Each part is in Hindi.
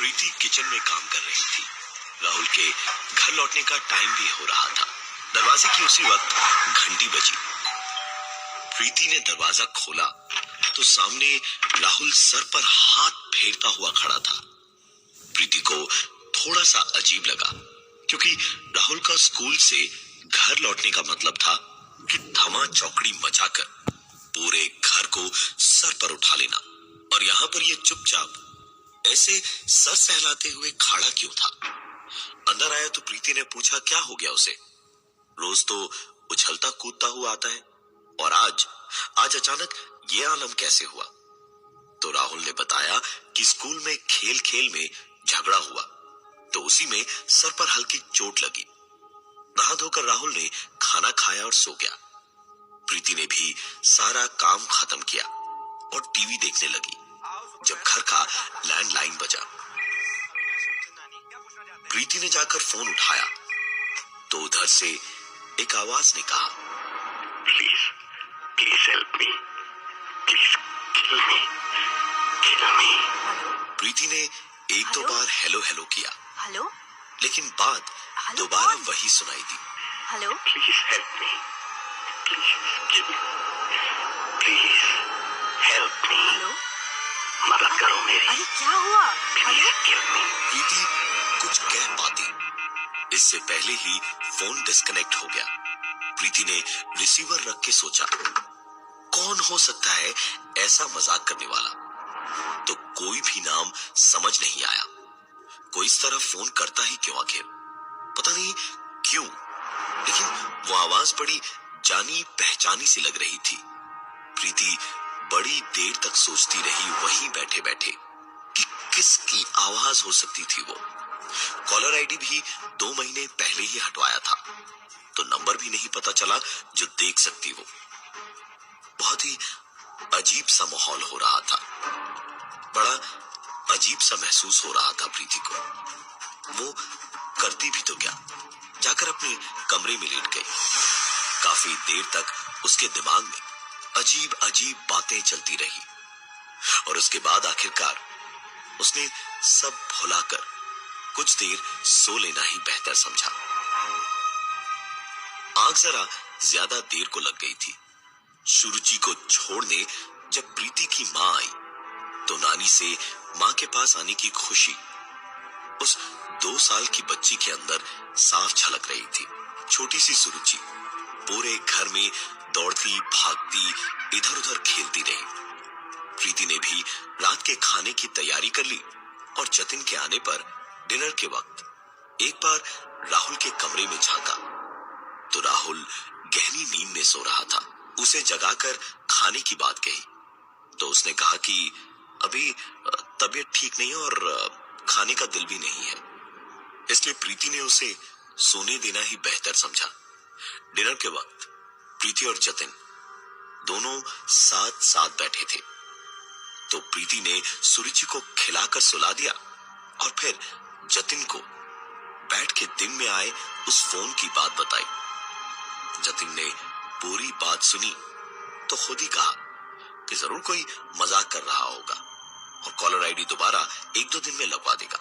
प्रीति किचन में काम कर रही थी। राहुल के घर लौटने का टाइम भी हो रहा था। दरवाजे की उसी वक्त घंटी बजी। प्रीति ने दरवाजा खोला तो सामने राहुल सर पर हाथ फेरता हुआ खड़ा था। प्रीति को थोड़ा सा अजीब लगा, क्योंकि राहुल का स्कूल से घर लौटने का मतलब था कि धमा चौकड़ी मचाकर पूरे घर को सर पर उठा लेना, और यहाँ पर ये चुपचाप ऐसे सर सहलाते हुए खड़ा क्यों था। अंदर आया तो प्रीति ने पूछा क्या हो गया उसे। रोज तो उछलता कूदता हुआ आता है, और आज अचानक ये आलम कैसे हुआ। तो राहुल ने बताया कि स्कूल में खेल खेल में झगड़ा हुआ, तो उसी में सर पर हल्की चोट लगी। नहा धोकर राहुल ने खाना खाया और सो गया। प्रीति ने भी सारा काम खत्म किया और टीवी देखने लगी जब घर का लैंडलाइन बजा। प्रीति ने जाकर फोन उठाया तो उधर से एक आवाज ने कहा, please please help me, please kill me, kill me. Preeti ने एक दो बार हेलो हेलो किया, हेलो, लेकिन बात दोबारा वही सुनाई दी। Hello, please help me, please kill me, please help me. Hello, मदद करो मेरी। अरे क्या हुआ? Please kill me. प्रीति कुछ कह पाती इससे पहले ही फोन डिस्कनेक्ट हो गया। प्रीति ने रिसीवर रख के सोचा, कौन हो सकता है ऐसा मजाक करने वाला। तो कोई भी नाम समझ नहीं आया। कोई इस तरह फोन करता ही क्यों आखिर, पता नहीं क्यों, लेकिन वो आवाज बड़ी जानी पहचानी सी लग रही थी। प्रीति बड़ी देर तक सोचती रही वहीं बैठे बैठे कि किसकी आवाज हो सकती थी वो। कॉलर आईडी भी 2 महीने पहले ही हटवाया था, तो नंबर भी नहीं पता चला जो देख सकती वो। बहुत ही अजीब सा माहौल हो रहा था, बड़ा अजीब सा महसूस हो रहा था प्रीति को। वो करती भी तो क्या, जाकर अपने कमरे में लेट गई। काफी देर तक उसके दिमाग में अजीब अजीब बातें चलती रही, और उसके बाद आखिरकार उसने सब भुलाकर कुछ देर सो लेना ही बेहतर समझा। आंख जरा ज्यादा देर को लग गई थी। सुरुचि को छोड़ने जब प्रीति की मां आई तो नानी से मां के पास आने की खुशी उस 2 साल की बच्ची के अंदर साफ झलक रही थी। छोटी सी सुरुचि पूरे घर में दौड़ती भागती इधर उधर खेलती रही। प्रीति ने भी रात के खाने की तैयारी कर ली, और जतिन के आने पर डिनर के वक्त एक बार राहुल के कमरे में झांका तो राहुल गहरी नींद में सो रहा था। उसे जगाकर खाने की बात कही तो उसने कहा कि अभी तबीयत ठीक नहीं है और खाने का दिल भी नहीं है, इसलिए प्रीति ने उसे सोने देना ही बेहतर समझा। डिनर के वक्त प्रीति और जतिन दोनों साथ साथ बैठे थे, तो प्रीति ने सुरुचि को खिलाकर सुला दिया और फिर जतिन को बैठ के दिन में आए उस फोन की बात बताई। जतिन ने पूरी बात सुनी तो खुद ही कहा कि जरूर कोई मजाक कर रहा होगा और कॉलर आईडी दोबारा 1-2 दिन में लगवा देगा।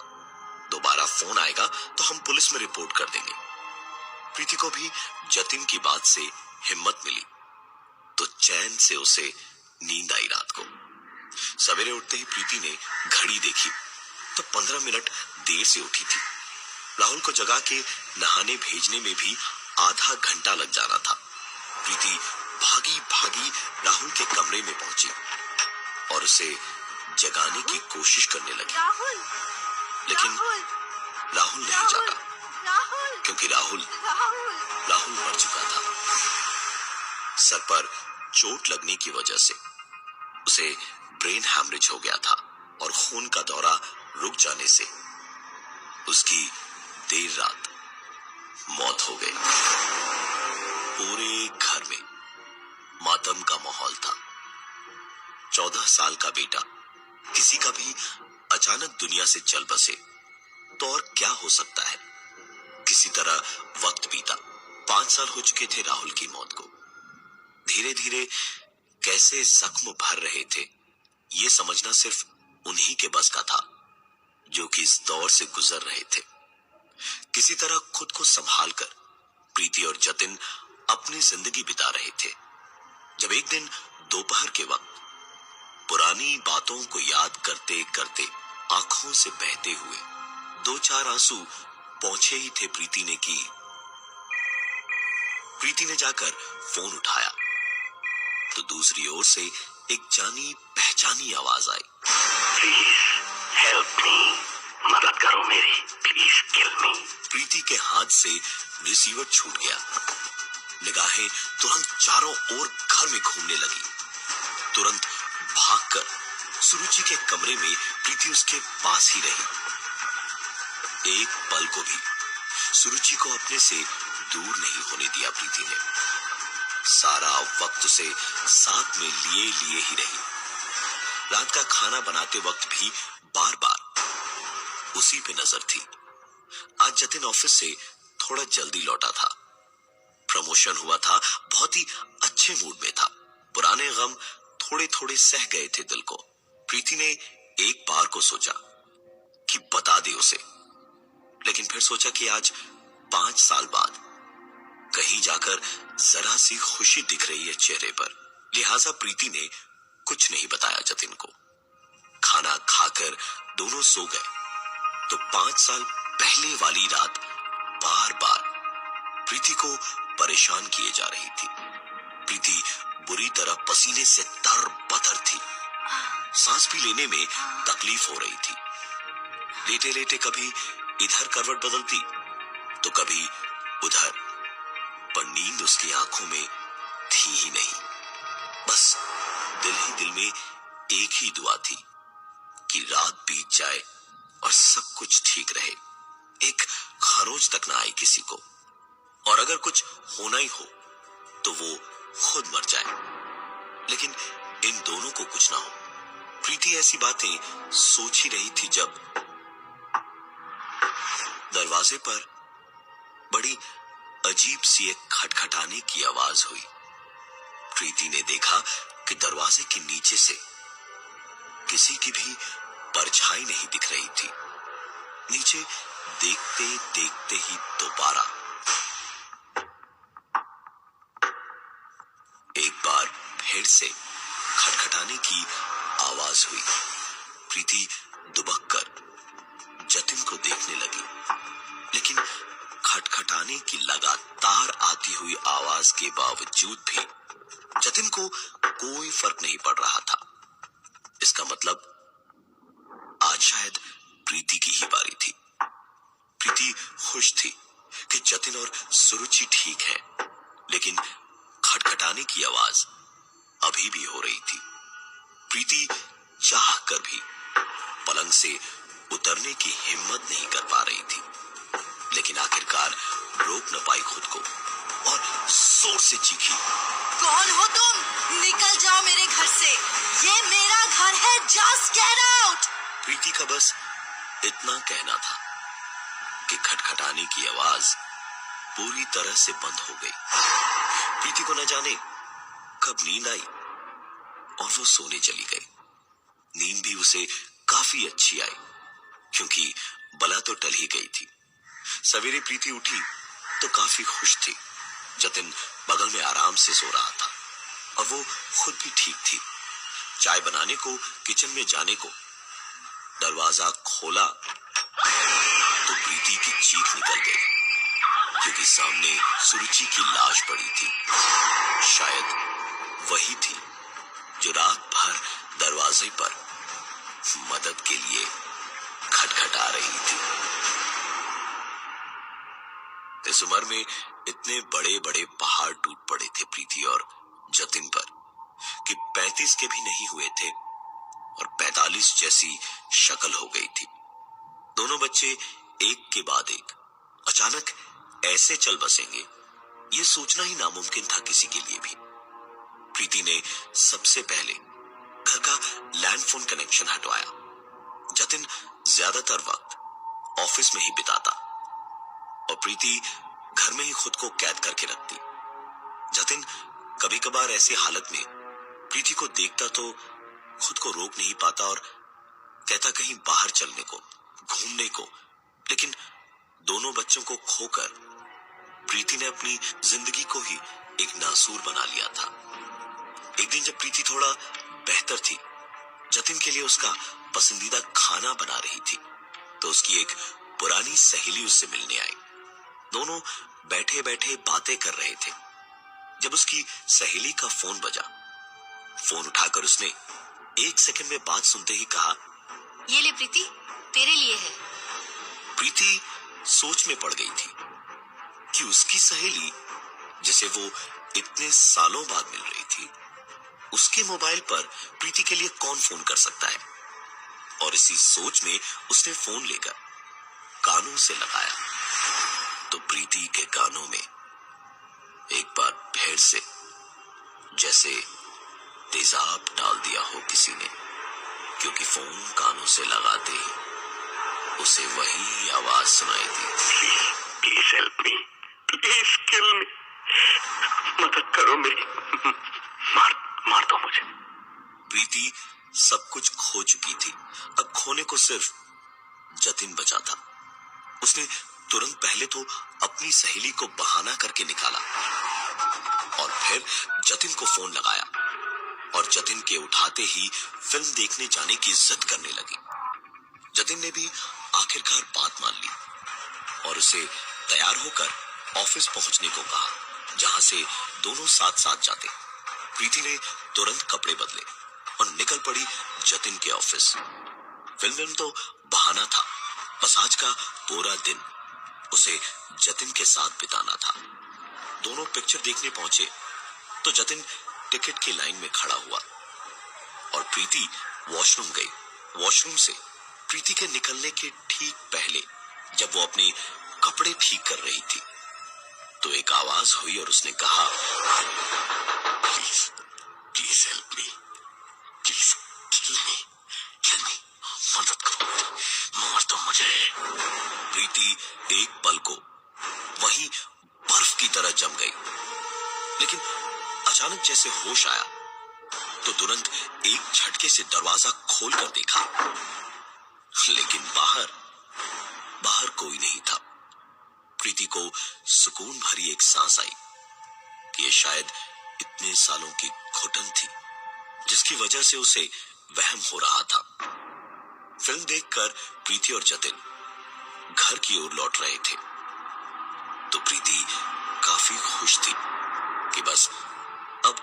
दोबारा फोन आएगा तो हम पुलिस में रिपोर्ट कर देंगे। प्रीति को भी जतिन की बात से हिम्मत मिली तो चैन से उसे नींद आई। रात को सवेरे उठते ही प्रीति ने घड़ी देखी तो 15 मिनट देर से उठी थी। राहुल को जगा के नहाने भेजने में भी आधा घंटा लग जाना था। प्रीति भागी भागी राहुल के कमरे में पहुंची और उसे जगाने की कोशिश करने लगी, लेकिन राहुल नहीं जागा, क्योंकि राहुल मर चुका था। सर पर चोट लगने की वजह से उसे ब्रेन हैमरेज हो गया था, और खून का दौरा रुक जाने से उसकी देर रात मौत हो गई। पूरे घर में मातम का माहौल था। 14 साल का बेटा किसी का भी अचानक दुनिया से चल बसे तो और क्या हो सकता है। किसी तरह वक्त बीता। 5 साल हो चुके थे राहुल की मौत को। धीरे धीरे कैसे जख्म भर रहे थे ये समझना सिर्फ उन्हीं के बस का था। जो कि इस दौर से गुजर रहे थे। किसी तरह खुद को संभाल कर प्रीति और जतिन अपनी जिंदगी बिता रहे थे, जब एक दिन दोपहर के वक्त पुरानी बातों को याद करते करते आंखों से बहते हुए दो चार आंसू पहुंचे ही थे प्रीति ने कि प्रीति ने जाकर फोन उठाया तो दूसरी ओर से एक जानी पहचानी आवाज आई। प्लीज हेल्प मी, मदद करो मेरी, प्लीज किल मी। प्रीति के हाथ से रिसीवर छूट गया। निगाहें तुरंत चारों ओर घर में घूमने लगी। तुरंत भागकर सुरुचि के कमरे में प्रीति उसके पास ही रही। एक पल को भी सुरुचि को अपने से दूर नहीं होने दिया प्रीति ने। सारा वक्त उसे साथ में लिए लिए ही रही। रात का खाना बनाते वक्त भी बार बार उसी पे नजर थी। आज जतिन ऑफिस से थोड़ा जल्दी लौटा था। प्रमोशन हुआ था, बहुत ही अच्छे मूड में था। पुराने गम थोड़े थोड़े सह गए थे दिल को। प्रीति ने एक बार को सोचा कि बता दे उसे, लेकिन फिर सोचा कि आज 5 साल बाद कहीं जाकर जरा सी खुशी दिख रही है चेहरे पर, लिहाजा प्रीति ने कुछ नहीं बताया जतिन को। खाना खाकर दोनों सो गए तो 5 साल पहले वाली रात बार बार प्रीति को परेशान किए जा रही थी। प्रीति बुरी तरह पसीने से तर-बतर थी। सांस भी लेने में तकलीफ हो रही थी। लेटे लेटे कभी इधर करवट बदलती तो कभी उधर, पर नींद उसकी आंखों में थी ही नहीं। बस दिल ही दिल में एक ही दुआ थी कि रात बीत जाए और सब कुछ ठीक रहे, एक खरोच तक ना आए किसी को, और अगर कुछ होना ही हो तो वो खुद मर जाए, लेकिन इन दोनों को कुछ ना हो। प्रीति ऐसी बातें सोच ही रही थी जब दरवाजे पर बड़ी अजीब सी एक खटखटाने की आवाज हुई। प्रीति ने देखा कि दरवाजे के नीचे से किसी की भी परछाई नहीं दिख रही थी। नीचे देखते देखते ही दोबारा एक बार फिर से खटखटाने की आवाज हुई। प्रीति दुबक कर जतिन को देखने लगी, लेकिन खटखटाने की लगातार आती हुई आवाज के बावजूद भी जतिन को कोई फर्क नहीं पड़ रहा था। इसका मतलब आज शायद प्रीति की ही बारी थी। प्रीति खुश थी कि जतिन और सुरुचि ठीक है, लेकिन खटखटाने की आवाज अभी भी हो रही थी। प्रीति चाह कर भी पलंग से उतरने की हिम्मत नहीं कर पा रही थी, लेकिन आखिरकार रोक न पाई खुद को और जोर से चीखी, कौन हो तुम? निकल जाओ मेरे घर से, ये मेरा घर है, जस्ट गेट आउट। प्रीति का बस इतना कहना था कि खटखटाने की आवाज पूरी तरह से बंद हो गई। प्रीति को न जाने कब नींद आई और वो सोने चली गई। नींद भी उसे काफी अच्छी आई, क्योंकि बला तो टल ही गई थी। सवेरे प्रीति उठी तो काफी खुश थी। जतिन बगल में आराम से सो रहा था और वो खुद भी ठीक थी। चाय बनाने को किचन में जाने को दरवाजा खोला तो प्रीति की चीख निकल गई, क्योंकि सामने सुरुचि की लाश पड़ी थी। शायद वही थी जो रात भर दरवाजे पर मदद के लिए खटखटा रही थी। इस उम्र में इतने बड़े बड़े पहाड़ टूट पड़े थे प्रीति और जतिन पर कि 35 के भी नहीं हुए थे और 45 जैसी शक्ल हो गई थी। दोनों बच्चे एक के बाद एक अचानक ऐसे चल बसेंगे, ये सोचना ही नामुमकिन था किसी के लिए भी। प्रीति ने सबसे पहले घर का लैंडफोन कनेक्शन हटवाया। जतिन ज्यादातर वक्त ऑफिस में ही बिताता और प्रीति घर में ही खुद को कैद करके रखती। जतिन कभी कभार ऐसी हालत में प्रीति को देखता तो खुद को रोक नहीं पाता और कहता कहीं बाहर चलने को, ढूंढने को, लेकिन दोनों बच्चों को खोकर प्रीति ने अपनी जिंदगी को ही एक नासूर बना लिया था। एक दिन जब प्रीति थोड़ा बेहतर थी, जतिन के लिए उसका पसंदीदा खाना बना रही थी, तो उसकी एक पुरानी सहेली उससे मिलने आई। दोनों बैठे बैठे बातें कर रहे थे जब उसकी सहेली का फोन बजा। फोन उठाकर उसने 1 सेकंड में बात सुनते ही कहा, ये ले प्रीति, तेरे लिए है। प्रीति सोच में पड़ गई थी कि उसकी सहेली, जिसे वो इतने सालों बाद मिल रही थी, उसके मोबाइल पर प्रीति के लिए कौन फोन कर सकता है। और इसी सोच में उसने फोन लेकर कानों से लगाया तो प्रीति के कानों में एक बार फिर से जैसे तेजाब डाल दिया हो किसी ने, क्योंकि फोन कानों से लगाते ही उसे वही आवाज सुनाई दी। Please help me, please kill me, मदद करो मेरी, मार दो मुझे। प्रीति सब कुछ खो चुकी थी, अब खोने को सिर्फ जतिन बचा था। उसने तुरंत पहले तो अपनी सहेली को बहाना करके निकाला और फिर जतिन को फोन लगाया और जतिन के उठाते ही फिल्म देखने जाने की जिद करने लगी। जतिन ने भी आखिरकार बात मान ली और उसे तैयार होकर ऑफिस पहुंचने को कहा, जहां से दोनों साथ साथ जाते। प्रीति ने तुरंत कपड़े बदले और निकल पड़ी जतिन के ऑफिस। फिल्म तो बहाना था, बस आज का पूरा दिन उसे जतिन के साथ बिताना था। दोनों पिक्चर देखने पहुंचे तो जतिन टिकट की लाइन में खड़ा हुआ और प्रीति वॉशरूम गई। वॉशरूम से प्रीति के निकलने के ठीक पहले जब वो अपने कपड़े ठीक कर रही थी तो एक आवाज हुई और उसने कहा, please please help me, please kill me, मदद करो मेरी, मार दो मुझे। प्रीति एक पल को वहीं बर्फ की तरह जम गई, लेकिन अचानक जैसे होश आया तो तुरंत एक झटके से दरवाजा खोलकर देखा, लेकिन बाहर कोई नहीं था। प्रीति को सुकून भरी एक सांस आई कि ये शायद इतने सालों की घुटन थी जिसकी वजह से उसे वहम हो रहा था। फिल्म देखकर प्रीति और जतिन घर की ओर लौट रहे थे तो प्रीति काफी खुश थी कि बस अब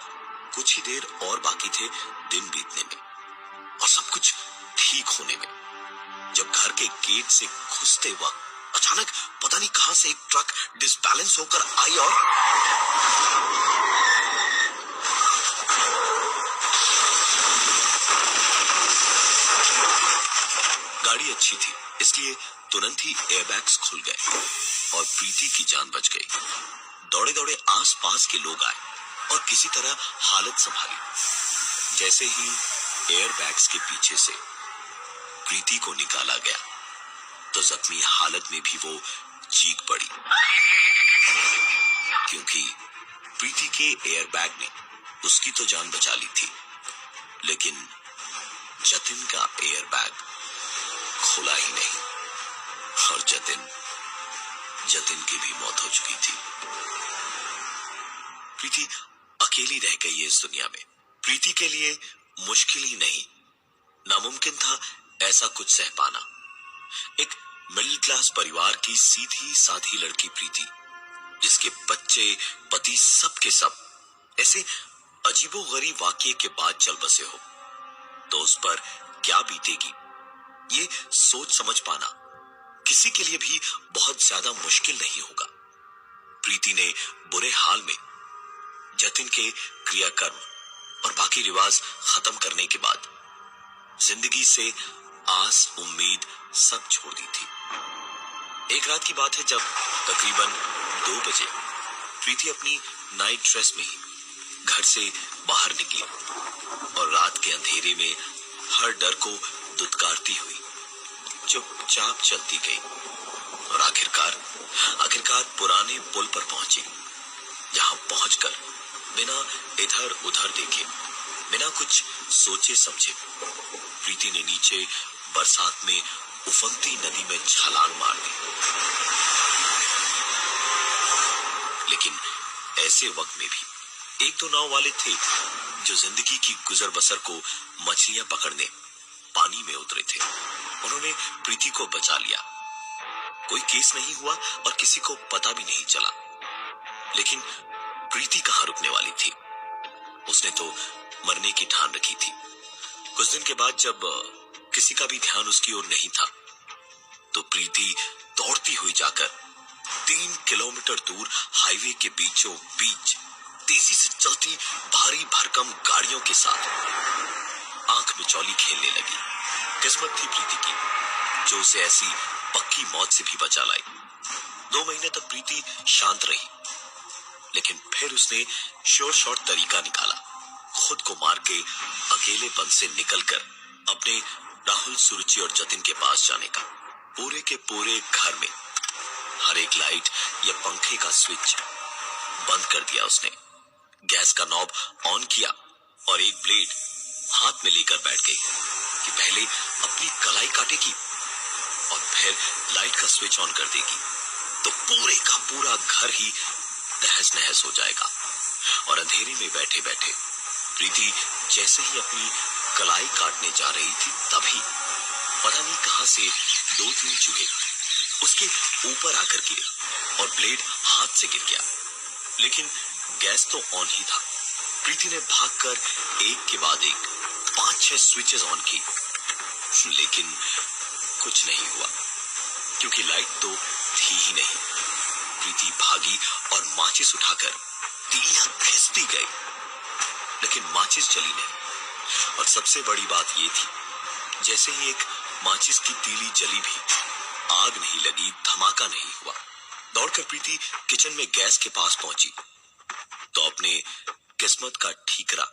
कुछ ही देर और बाकी थे दिन बीतने में और सब कुछ ठीक होने में। जब घर के गेट से घुसते वक्त अचानक पता नहीं कहां से एक ट्रक डिसबैलेंस होकर आई और गाड़ी अच्छी थी, इसलिए तुरंत ही एयरबैग्स खुल गए और प्रीति की जान बच गई। दौड़े दौड़े आसपास के लोग आए और किसी तरह हालत संभाली। जैसे ही एयरबैग्स के पीछे से प्रीति को निकाला गया तो जख्मी हालत में भी वो चीख पड़ी, क्योंकि प्रीति के एयरबैग ने उसकी तो जान बचा ली थी, लेकिन जतिन का एयरबैग खुला ही नहीं और जतिन की भी मौत हो चुकी थी। प्रीति अकेली रह गई है इस दुनिया में। प्रीति के लिए मुश्किल ही नहीं, नामुमकिन था ऐसा कुछ सह पाना। एक मिडिल क्लास परिवार की सीधी साधी लड़की प्रीति, जिसके बच्चे पति सब के सब ऐसे अजीबोगरीब वाकये के बाद चल बसे हो, तो उस पर क्या बीतेगी ये सोच समझ पाना किसी के लिए भी बहुत ज्यादा मुश्किल नहीं होगा। प्रीति ने बुरे हाल में जतिन के क्रियाकर्म और बाकी रिवाज खत्म करने के बाद जिंदगी से आस उम्मीद सब छोड़ दी थी। एक रात की बात है जब तकरीबन 2 बजे प्रीति अपनी नाइट ड्रेस में ही घर से बाहर निकली और रात के अंधेरे में हर डर को दुत्कारती हुई चुपचाप चलती गई और आखिरकार पुराने पुल पर पहुंची, जहां पहुंचकर बिना इधर उधर देखे, बिना कुछ सोचे समझे प्रीति ने नीचे बरसात में उफनती नदी में छलांग मार दी। लेकिन ऐसे वक्त में भी एक दो नाव वाले थे जो जिंदगी की गुजर बसर को मछलियां पकड़ने पानी में उतरे थे। उन्होंने प्रीति को बचा लिया। कोई केस नहीं हुआ और किसी को पता भी नहीं चला। लेकिन प्रीति कहां रुकने वाली थी? उसने तो मरने की ठान रखी थी। कुछ दिन के बाद जब किसी का भी ध्यान उसकी ओर नहीं था, तो प्रीति दौड़ती हुई जाकर 3 किलोमीटर दूर हाईवे के बीचों बीच तेजी से चलती भारी भरकम गाड़ियों के साथ आंख मिचौली खेलने लगी। किस्मत थी प्रीति की जो उसे ऐसी पक्की मौत से भी बचा लाई। 2 महीने तक प्रीति शांत रही, लेकिन फिर उसने श्योर शॉर्ट तरीका निकाला, खुद को मार के अकेलेपन से निकलकर अपने राहुल, सुरुचि और जतिन के पास जाने का। पूरे के पूरे घर में हर एक लाइट या पंखे का स्विच बंद कर दिया उसने। गैस का नॉब ऑन किया और एक ब्लेड हाथ में लेकर बैठ गई कि पहले अपनी कलाई काटेगी और फिर लाइट का स्विच ऑन कर देगी तो पूरे का पूरा घर ही तहस नहस हो जाएगा। और अंधेरे में बैठे बैठे प्रीति जैसे ही अपनी कलाई काटने जा रही थी, तभी पता नहीं कहां से 2-3 चूहे उसके ऊपर आकर गिरे और ब्लेड हाथ से गिर गया। लेकिन गैस तो ऑन ही था। प्रीति ने भागकर एक के बाद एक 5-6 स्विचेस ऑन की, लेकिन कुछ नहीं हुआ क्योंकि लाइट तो थी ही नहीं। प्रीति भागी और माचिस उठाकर तीलियां घिसती गई, लेकिन माचिस जली नहीं। और सबसे बड़ी बात ये थी, जैसे ही एक माचिस की तीली जली भी आग नहीं लगी, धमाका नहीं हुआ। दौड़कर प्रीति किचन में गैस के पास पहुंची तो अपने किस्मत का ठीकरा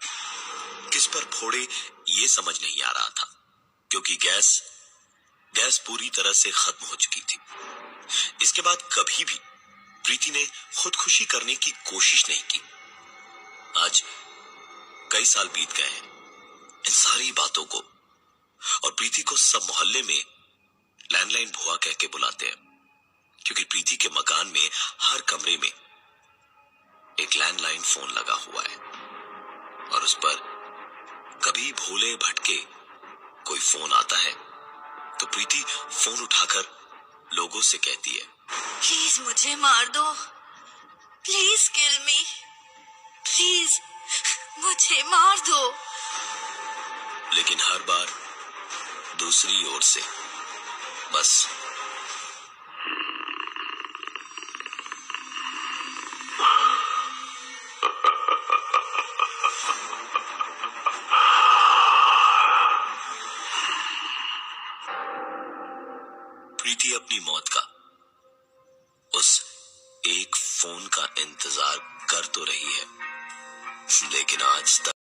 किस पर फोड़े ये समझ नहीं आ रहा था, क्योंकि गैस पूरी तरह से खत्म हो चुकी थी। इसके बाद कभी भी प्रीति ने खुदकुशी करने की कोशिश नहीं की। आज कई साल बीत गए हैं इन सारी बातों को, और प्रीति को सब मोहल्ले में लैंडलाइन भुआ कह के बुलाते हैं, क्योंकि प्रीति के मकान में हर कमरे में एक लैंडलाइन फोन लगा हुआ है और उस पर कभी भोले भटके कोई फोन आता है तो प्रीति फोन उठाकर लोगों से कहती है, प्लीज मुझे मार दो, प्लीज किल मी, प्लीज मुझे मार दो। लेकिन हर बार दूसरी ओर से बस प्रीति अपनी मौत का उस एक फोन का इंतजार कर तो रही है, लेकिन आज तक